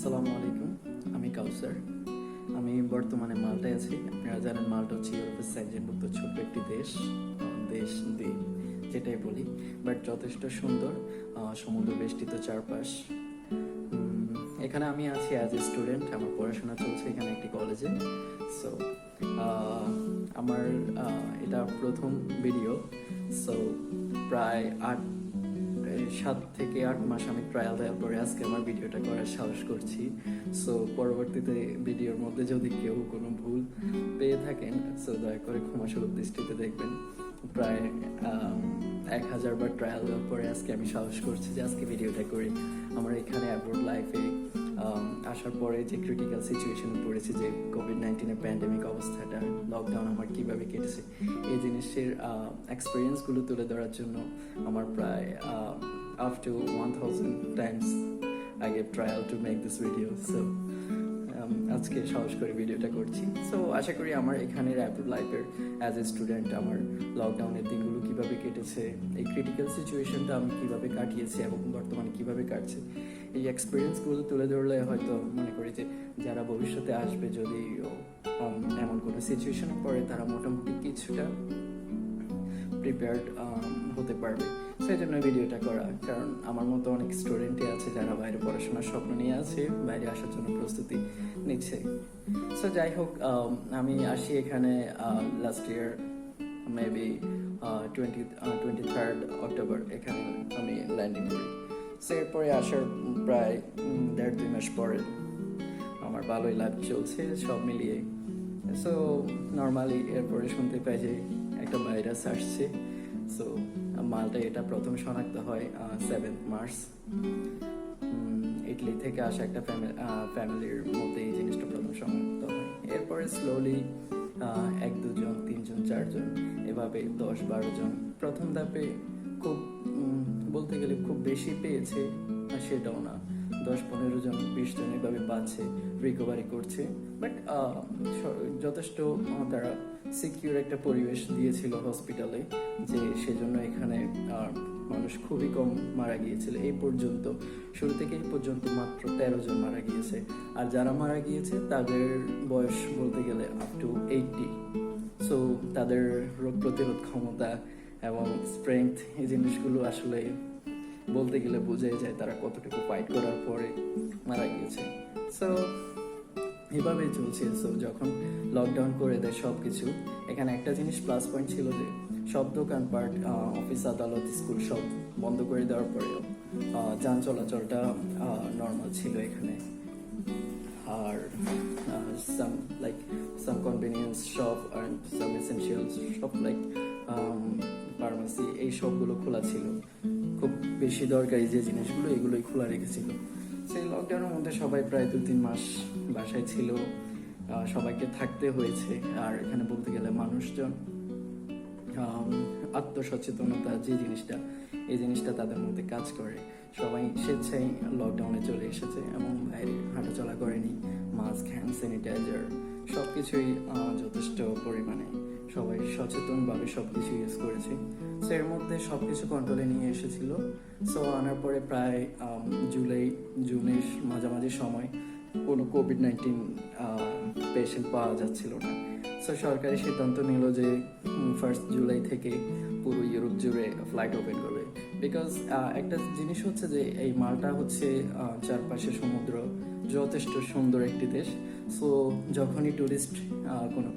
আসসালামু আলাইকুম। আমি কাউসার। আমি বর্তমানে মাল্টায় আছি। আপনারা জানেন মাল্টা হচ্ছে ইউরোপের সেঞ্জনভুক্ত ছোট্ট একটি দেশ, দ্বীপ যেটাই বলি, বাট যথেষ্ট সুন্দর, সমুদ্র বেষ্টিত চারপাশ। এখানে আমি আছি অ্যাজ এ স্টুডেন্ট। আমার পড়াশোনা চলছে এখানে একটি কলেজে। সো আমার এটা প্রথম ভিডিও। সো প্রায় 7 থেকে 8 মাস আমি ট্রায়াল দেওয়ার পরে আজকে আমার ভিডিওটা করার সাহস করছি। সো পরবর্তীতে ভিডিওর মধ্যে যদি কেউ কোনো ভুল পেয়ে থাকেন, সো দয়া করে ক্ষমাসুলভ দৃষ্টিতে দেখবেন। প্রায় 1000 বার ট্রায়াল দেওয়ার পরে আজকে আমি সাহস করছি যে আজকে ভিডিওটা করি। আমার এখানে অ্যাব্রোড লাইফে আসার পরে যে ক্রিটিক্যাল সিচুয়েশনে পড়েছি, যে কোভিড-19 প্যান্ডেমিক অবস্থাটা, লকডাউন আমার কীভাবে কেটেছে, এই জিনিসের এক্সপিরিয়েন্সগুলো তুলে ধরার জন্য আমার প্রায় up to 1000 times I gave trial to make this video. So আজকে সাহস করে ভিডিওটা করছি। সো আশা করি আমার এখানের অ্যাব্রোড লাইফের অ্যাজ এ স্টুডেন্ট আমার লকডাউনের দিনগুলো কীভাবে কেটেছে, এই ক্রিটিক্যাল সিচুয়েশনটা আমি কীভাবে কাটিয়েছি এবং বর্তমানে কীভাবে কাটছে, এই এক্সপিরিয়েন্সগুলো তুলে ধরলে হয়তো মনে করি যে যারা ভবিষ্যতে আসবে, যদি এমন কোনো সিচুয়েশনে পড়ে, তারা মোটামুটি কিছুটা প্রিপেয়ার্ড হতে পারবে। সেই জন্য ভিডিওটা করা, কারণ আমার মতো অনেক স্টুডেন্টই আছে যারা বাইরে পড়াশোনার স্বপ্ন নিয়ে আছে, বাইরে আসার জন্য প্রস্তুতি নিচ্ছে। সো যাই হোক, আমি আসি এখানে last year maybe 23rd October এখানে আমি ল্যান্ডিং করি। সো এরপরে আসার প্রায় 1.5-2 মাস পরে আমার ভালোই লাইফ চলছে সব মিলিয়ে। সো নর্মালি এরপরে শুনতে পাই যে একটা ভাইরাস আসছে। সো মালটা এটা প্রথম শনাক্ত হয় 7th মার্চ। ইটালি থেকে আসা একটা ফ্যামিলির মধ্যে এই জিনিসটা প্রথম শনাক্ত হয়। এরপরে স্লোলি 1-2 জন, 3 জন, 4 জন, এভাবে 10-12 জন। প্রথম ধাপে খুব বলতে গেলে খুব বেশি পেয়েছে সেটাও না, 10-15 জন, 20 জন এভাবে পাচ্ছে, রিকভারি করছে। বাট যথেষ্ট তারা সিকিউর একটা পরিবেশ দিয়েছিল হসপিটালে, যে সেজন্য এখানে মানুষ খুবই কম মারা গিয়েছিল। এই পর্যন্ত, শুরু থেকে এই পর্যন্ত মাত্র 13 জন মারা গিয়েছে। আর যারা মারা গিয়েছে তাদের বয়স বলতে গেলে আপ টু 80। সো তাদের রোগ প্রতিরোধ ক্ষমতা এবং স্ট্রেংথ, এই জিনিসগুলো আসলে বলতে গেলে বোঝাই যায় তারা কতটুকু ফাইট করার পরে মারা গিয়েছে। সো এভাবেই চলছে। সো যখন লকডাউন করে দেয় সব কিছু, এখানে একটা জিনিস প্লাস পয়েন্ট ছিল যে সব দোকানপাট, অফিস, আদালত, স্কুল সব বন্ধ করে দেওয়ার পরেও যান চলাচলটা নর্মাল ছিল এখানে। আর some convenience shop and some essentials shop like pharmacy, এই সবগুলো খোলা ছিল। খুব বেশি দরকারি যে জিনিসগুলো, এগুলোই খোলা রেখেছিল। সেই লকডাউনের মধ্যে সবাই প্রায় 2-3 মাস বাসায় ছিল, সবাইকে থাকতে হয়েছে। আর এখানে বলতে গেলে মানুষজন আত্মসচেতনতা যে জিনিসটা, এই জিনিসটা তাদের মধ্যে কাজ করে। সবাই স্বেচ্ছায় লকডাউনে চলে এসেছে এবং বাইরে হাঁটাচলা করেনি। মাস্ক, হ্যান্ড স্যানিটাইজার সব কিছুই যথেষ্ট পরিমাণে সবাই সচেতনভাবে সব কিছু ইউজ করেছে। সো এর মধ্যে সব কিছু কন্ট্রোলে নিয়ে এসেছিল। সো আনার পরে প্রায় জুনের মাঝামাঝি সময় কোনো কোভিড-19 পেশেন্ট পাওয়া যাচ্ছিল না। সো সরকারি সিদ্ধান্ত নিল যে 1 জুলাই থেকে পুরো ইউরোপ জুড়ে ফ্লাইট ওপেন করবে। বিকজ একটা জিনিস হচ্ছে যে এই মাল্টা হচ্ছে চারপাশে সমুদ্র, যথেষ্ট সুন্দর একটি দেশ। সো যখনই ট্যুরিস্ট কোনো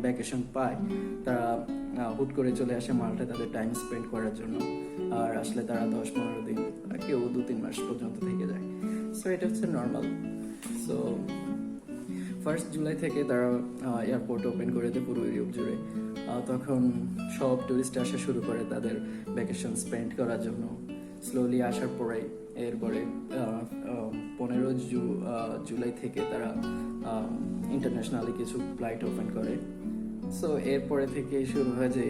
ভ্যাকেশন পায়, তারা হুট করে চলে আসে মাল্টা তাদের টাইম স্পেন্ড করার জন্য। আর আসলে তারা 10-15 দিন, কেউ 2-3 মাস পর্যন্ত থেকে যায়। সো এটা হচ্ছে নর্মাল। সো 1 জুলাই থেকে তারা এয়ারপোর্ট ওপেন করে দেয় পুরো ইউরোপ জুড়ে। তখন সব টুরিস্ট আসা শুরু করে তাদের ভ্যাকেশন স্পেন্ড করার জন্য। স্লোলি আসার পরে এরপরে 15 জুলাই থেকে তারা ইন্টারন্যাশনালি কিছু ফ্লাইট ওপেন করে। সো এরপরে থেকে শুরু হয় যে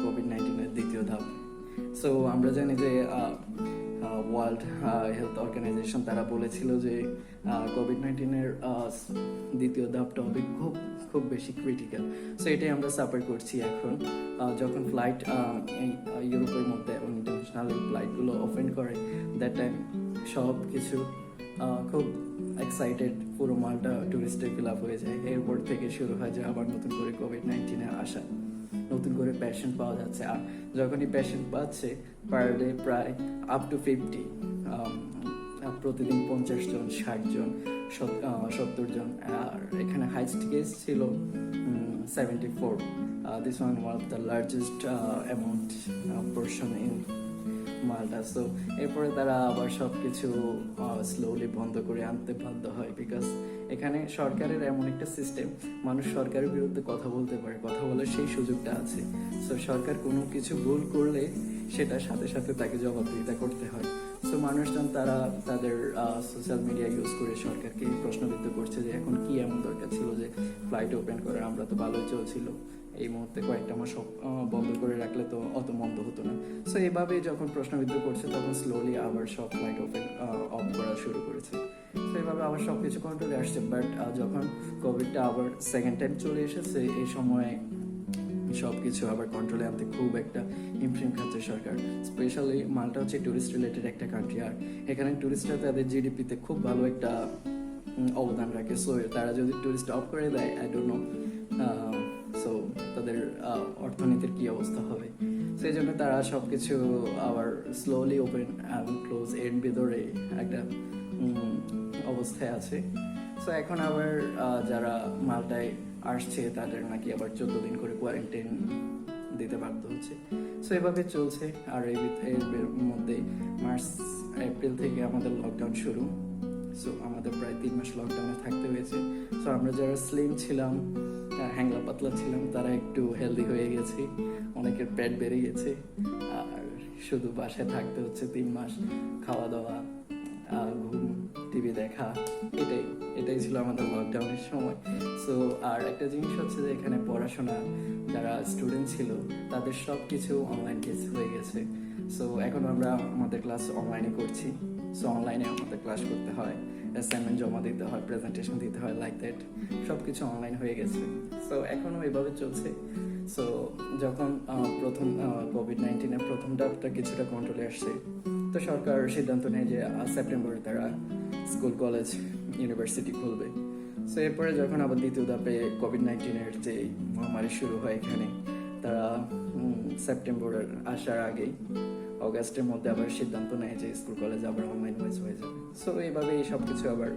কোভিড-19 দ্বিতীয় ধাপ। সো আমরা জানি যে ওয়ার্ল্ড হেলথ অর্গানাইজেশন তারা বলেছিল যে কোভিড-19 দ্বিতীয় ধাপটা হবে খুব খুব বেশি ক্রিটিক্যাল। সো এটাই আমরা সাফার করছি এখন। যখন ফ্লাইট ইউরোপের মধ্যে এবং ইন্টারন্যাশনাল ফ্লাইটগুলো ওপেন করে, দ্যাট টাইম সব কিছু খুব এক্সাইটেড, পুরো মালটা টুরিস্টে ফিল আপ হয়ে যায়। এরপর থেকে শুরু হয় যে আবার নতুন করে কোভিড-19 আসা, নতুন করে পেশেন্ট পাওয়া যাচ্ছে। আর যখনই পেশেন্ট পাচ্ছে পার ডে প্রায় আপ টু 50, প্রতিদিন 50 জন, 60 জন, 70 জন। আর এখানে হাইস্ট কেস ছিল 74। This one of the largest amount portion in মালটা। সো এরপরে তারা আবার সব কিছু স্লোলি বন্ধ করে আনতে বাধ্য হয়, বিকজ এখানে সরকারের এমন একটা সিস্টেম, মানুষ সরকারের বিরুদ্ধে কথা বলতে পারে, কথা বলার সেই সুযোগটা আছে। সো সরকার কোনো কিছু ভুল করলে সেটা সাথে সাথে তাকে জবাবদিহিতা করতে হয়। সো মানুষজন তারা তাদের সোশ্যাল মিডিয়া ইউজ করে সরকারকে প্রশ্নবিদ্ধ করছে যে এখন কি এমন দরকার ছিল যে ফ্লাইট ওপেন করার, আমরা তো ভালোই চলছিল, এই মুহূর্তে কয়েকটা মাস বন্ধ করে রাখলে তো অত মন্দ হতো না। সো এভাবে যখন প্রশ্নবিদ্ধ করছে তখন স্লোলি আবার সব ফ্লাইট অফ করা শুরু করেছে। তো এভাবে আবার সব কিছু কন্ট্রোলে আসছে। বাট যখন কোভিডটা আবার সেকেন্ড টাইম চলে এসেছে, এই সময়ে সব কিছু আবার কন্ট্রোলে আনতে খুব একটা হিমশিম খাচ্ছে সরকার। স্পেশালি মালটা হচ্ছে ট্যুরিস্ট রিলেটেড একটা কান্ট্রি, আর এখানে ট্যুরিস্টরা তাদের জিডিপিতে খুব ভালো একটা অবদান রাখে। সো তারা যদি ট্যুরিস্ট অফ করে দেয়, আই ডোন্ট নো সো তাদের অর্থনীতির কি অবস্থা হবে। সেই জন্য তারা সব কিছু আবার স্লোলি ওপেন এবং ক্লোজ এর ভিতরে একটা অবস্থায় আছে। সো এখন আবার যারা মালটায় আসছে তাদের নাকি আবার 14 দিন করে কোয়ারেন্টাইন দিতে বাধ্য হচ্ছে। সো এভাবে চলছে। আর এর মধ্যে মার্চ এপ্রিল থেকে আমাদের লকডাউন শুরু। সো আমাদের প্রায় 3 মাস লকডাউনে থাকতে হয়েছে। সো আমরা যারা স্লিম ছিলাম, হ্যাংলা পাতলা ছিলাম, তারা একটু হেলদি হয়ে গেছে, অনেকের পেট বেড়ে গেছে। আর শুধু বাসায় থাকতে হচ্ছে 3 মাস, খাওয়া দাওয়া, ঘুম, টিভি দেখা, এটাই ছিল আমাদের লকডাউনের সময়। সো আর একটা জিনিস হচ্ছে যে এখানে পড়াশোনা, যারা স্টুডেন্ট ছিল তাদের সব কিছু অনলাইন কেস হয়ে গেছে। সো এখন আমরা আমাদের ক্লাস অনলাইনে করছি। সো অনলাইনে আমাদের ক্লাস করতে হয়, অ্যাসাইনমেন্ট জমা দিতে হয়, প্রেজেন্টেশন দিতে হয়, লাইক দ্যাট সব কিছু অনলাইন হয়ে গেছে। সো এখনও এভাবে চলছে। সো যখন প্রথম কোভিড-19-এর প্রথম ধাপটা কিছুটা কন্ট্রোলে আসছে, তো সরকার সিদ্ধান্ত নেয় যে সেপ্টেম্বরে তারা স্কুল, কলেজ, ইউনিভার্সিটি খুলবে। সো এরপরে যখন আবার দ্বিতীয় ধাপে কোভিড-19-এর যে মহামারী শুরু হয় এখানে, তারা সেপ্টেম্বরের আসার আগেই অগাস্টের মধ্যে আবার সিদ্ধান্ত নেয় যে স্কুল, কলেজ আবার অনলাইন ওয়াইজ হয়ে যাবে। সো এইভাবে সব কিছু আবার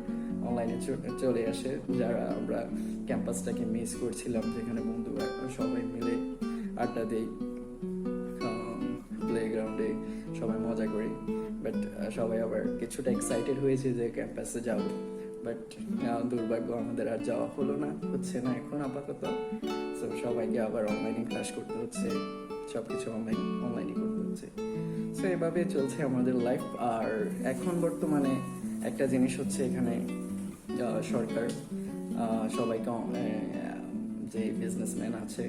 অনলাইনে চলে আসে। যারা আমরা ক্যাম্পাসটাকে মিস করছিলাম, যেখানে বন্ধুরা সবাই মিলে আড্ডা দেই, প্লেগ্রাউন্ডে সবাই মজা করি, বাট সবাই আবার কিছুটা এক্সাইটেড হয়েছে যে ক্যাম্পাসে যাব। বাট দুর্ভাগ্য আমাদের আর যাওয়া হচ্ছে না এখন আপাতত। সো সবাইকে আবার অনলাইনে ক্লাস করতে হচ্ছে, সব কিছু অনলাইনে করতে হচ্ছে। সো এভাবে চলছে আমাদের লাইফ। আর এখন বর্তমানে একটা জিনিস হচ্ছে এখানে সরকার সবাইকে, যে বিজনেসম্যান আছে,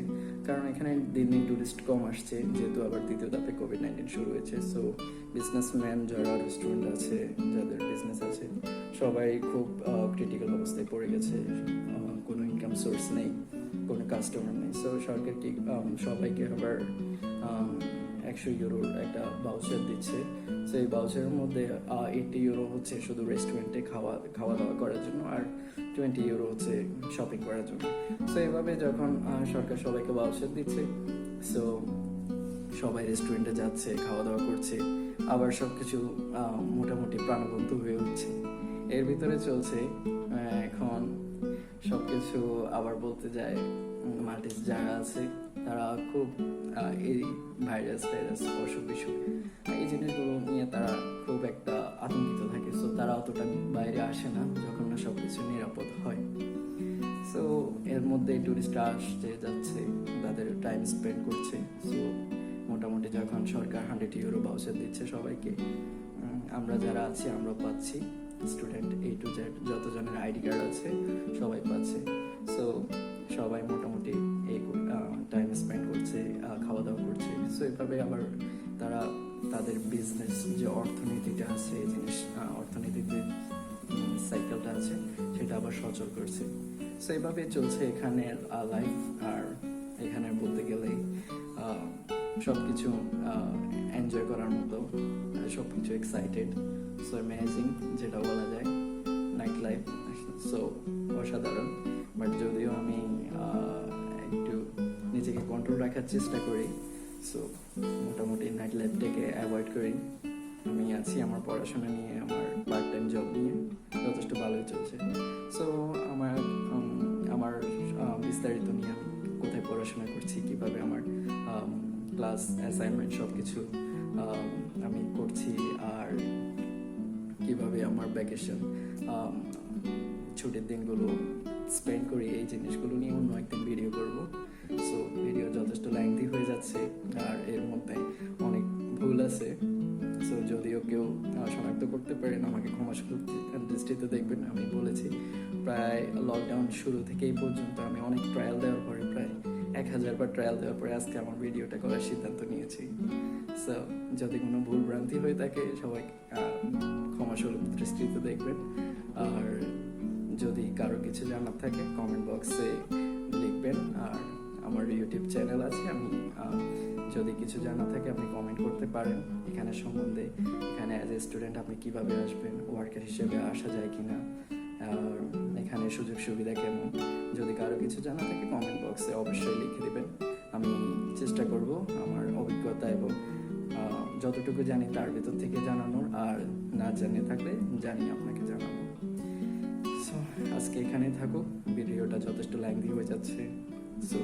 কারণ এখানে দিন দিন টুরিস্ট কম আসছে, যেহেতু আবার দ্বিতীয় ধাপে কোভিড-19 শুরু হয়েছে। সো বিজনেসম্যান, যারা রেস্টুরেন্ট আছে, যাদের বিজনেস আছে, সবাই খুব ক্রিটিক্যাল অবস্থায় পড়ে গেছে। কোনো ইনকাম সোর্স নেই, কোনো কাস্টমার নেই। সো সরকার কি সবাইকে আবার 100 ইউরোর একটা ভাউচার দিচ্ছে। সো এই ভাউচারের মধ্যে 80 ইউরো হচ্ছে শুধু রেস্টুরেন্টে খাওয়া দাওয়া করার জন্য, আর 20 ইউরো হচ্ছে শপিং করার জন্য। সো এভাবে যখন সরকার সবাইকে ভাউচার দিচ্ছে, সো সবাই রেস্টুরেন্টে যাচ্ছে, খাওয়া দাওয়া করছে, আবার সব কিছু মোটামুটি প্রাণবন্ত হয়ে উঠছে। এর ভিতরে চলছে এখন সব কিছু আবার বলতে যায় মাল্টিস যারা আছে তারা খুব এই ভাইরাস অসুখ বিসুখ এই জিনিসগুলো নিয়ে তারা খুব একটা আতঙ্কিত থাকে। সো তারা অতটা বাইরে আসে না যখন না সব কিছু নিরাপদ হয়। সো এর মধ্যে টুরিস্টরা আসছে যাচ্ছে, তাদের টাইম স্পেন্ড করছে। সো মোটামুটি যখন সরকার 100 ইউরো ভাউচার দিচ্ছে সবাইকে, আমরা যারা আছি আমরাও পাচ্ছি। স্টুডেন্ট A to Z যতজনের আইডি কার্ড আছে সবাই পাচ্ছে। সো সবাই মোটামুটি এই টাইম স্পেন্ড করছে, খাওয়া দাওয়া করছে। সো এভাবে আবার তারা তাদের বিজনেস যে অর্থনীতিটা আছে, এই জিনিস অর্থনীতির যে সাইকেলটা আছে সেটা আবার সচল করছে। সো এইভাবে চলছে এখানের লাইফ। আর এখানে বলতে গেলে সব কিছু এনজয় করার মতো, সব কিছু এক্সাইটেড, সো অ্যামেজিং যেটা বলা যায়, নাইট লাইফ সো অসাধারণ। বাট যদিও আমি একটু নিজেকে কন্ট্রোল রাখার চেষ্টা করি, সো মোটামুটি নাইট লাইফটাকে অ্যাভয়েড করি। আমি আছি আমার পড়াশোনা নিয়ে, আমার পার্ট টাইম জব নিয়ে যথেষ্ট ভালোই চলছে। সো আমার আমার বিস্তারিত নিয়ে আমি কোথায় পড়াশোনা করছি, কিভাবে আমার ক্লাস অ্যাসাইনমেন্ট সব কিছু আমি করছি, আর কিভাবে আমার ভ্যাকেশন ছুটির দিনগুলো স্পেন্ড করি, এই জিনিসগুলো নিয়ে অন্য একদিন ভিডিও করব। সো ভিডিও যথেষ্ট লেংথি হয়ে যাচ্ছে আর এর মধ্যে অনেক ভুল আছে। সো যদিও কেউ শনাক্ত করতে পারেন আমাকে ক্ষমাসুলভ দৃষ্টিতে দেখবেন। আমি বলেছি প্রায় লকডাউন শুরু থেকে এই পর্যন্ত আমি অনেক ট্রায়াল দেওয়ার পরে, প্রায় 1000 বার ট্রায়াল দেওয়ার পরে আজকে আমার ভিডিওটা করার সিদ্ধান্ত নিয়েছি। সো যদি কোনো ভুল ভ্রান্তি হয়ে থাকে সবাই ক্ষমাসুলভ দৃষ্টিতে দেখবেন। আর যদি কারো কিছু জানার থাকে কমেন্ট বক্সে লিখবেন। আর আমার ইউটিউব চ্যানেল আছে, আমি যদি কিছু জানা থাকে আপনি কমেন্ট করতে পারেন এখানে সম্বন্ধে। এখানে অ্যাজ এ স্টুডেন্ট আপনি কিভাবে আসবেন, ওয়ার্কার হিসেবে আসা যায় কিনা, আর এখানে সুযোগ সুবিধা কেমন, যদি কারো কিছু জানা থাকে কমেন্ট বক্সে অবশ্যই লিখে দেবেন। আমি চেষ্টা করব আমার অভিজ্ঞতা এবং যতটুকু জানি তার ভেতর থেকে জানানোর, আর না জানিয়ে থাকলে জানি আপনাকে জানানো। সো আজকে এখানেই থাকুক, ভিডিওটা যথেষ্ট লেংথি হয়ে যাচ্ছে, সো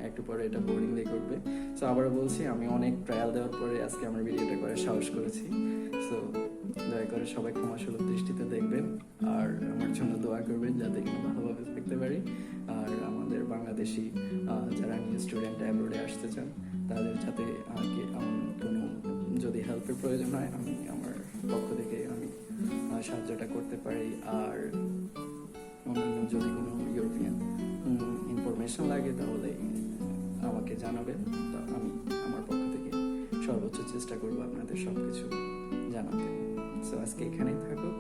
একটু পরে এটা বোরিংলি করবে। সো আবারও বলছি আমি অনেক ট্রায়াল দেওয়ার পরে আজকে আমার ভিডিওটা করার সাহস করেছি। সো দয়া করে সবাই ক্ষমাসুলভ দৃষ্টিতে দেখবেন আর আমার জন্য দোয়া করবেন যাতে কিনা ভালোভাবে থাকতে পারি। আর আমাদের বাংলাদেশি যারা নিউ স্টুডেন্ট অ্যাব্রোডে আসতে চান তাদের যাতে কোনো যদি হেল্পের প্রয়োজন হয় আমি আমার পক্ষ থেকে আমি সাহায্যটা করতে পারি। আর অন্যান্য যদি কোনো ইউরোপিয়ান ইনফরমেশন লাগে তাহলে আমাকে জানাবেন, আমি আমার পক্ষ থেকে সর্বোচ্চ চেষ্টা করবো আপনাদের সব কিছু জানাতে। সো আজকে এখানেই থাকুক।